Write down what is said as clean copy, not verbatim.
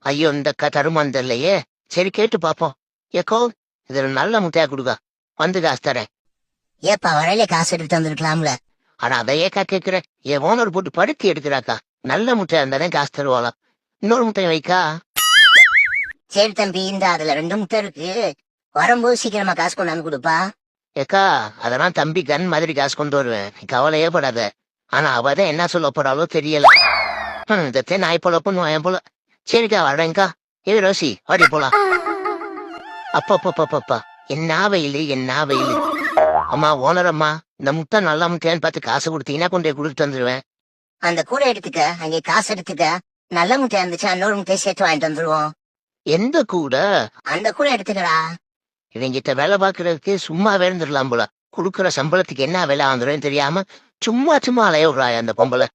ஐயோ இந்த தருமான் தெரியலையே. சரி கேட்டு பாப்போம். ஏக்கோ இதுல நல்ல முட்டையா கொடுக்கா, வந்து காசு தரேன். ஏப்பா வரையில காசு எடுத்து வந்திருக்கலாம்ல. ஆனா அதை ஏக்கா கேக்குறேன். என் ஓனர் போட்டு படுத்தி எடுக்கிறாக்கா. நல்ல முட்டையா இருந்தானே காசு தருவாளாம். இன்னொரு முட்டையை வைக்கா. சரி தம்பி, இந்த அதுல 2 முட்டை இருக்கு. வரும்போது சீக்கிரமா காசு கொண்டாந்து கொடுப்பா. ஏக்கா அதெல்லாம் தம்பி கன் மாதிரி காசு கொண்டு வருவேன், நீ கவலையே படாத. ஆனா அவதான் என்ன சொல்ல போறாளோ தெரியல. இதத்தே நாய் போல பண்ணுவான் போல. சரிக்கா வரேன்க்கா. ஏ ரோசி ஓடி போலாம். அப்பப்பப்பப்பா என்ன வெயில் என்ன வெயில். அம்மா ஓனர் அம்மா, இந்த முட்டை நல்ல முட்டையான்னு பார்த்து காசு கொடுத்தீங்கன்னா கொண்டு போய் கொடுத்துட்டு வந்துருவேன். அந்த கூடை எடுத்துக்க, அங்கே காசு எடுத்துக்க. நல்ல முட்டையா இருந்துச்சா இன்னொரு முட்டையை சேர்த்து வாங்கிட்டு வந்துருவோம். எந்த கூட? அந்த கூடை எடுத்துக்கடா. இவங்கிட்ட வேலை பாக்குறதுக்கு சும்மா இருந்துடலாம் போல. குடுக்குற சம்பளத்துக்கு என்ன வேலை வந்துடும் தெரியாம சும்மா சும்மா அலைய விடுறாய் அந்த பொம்பளை.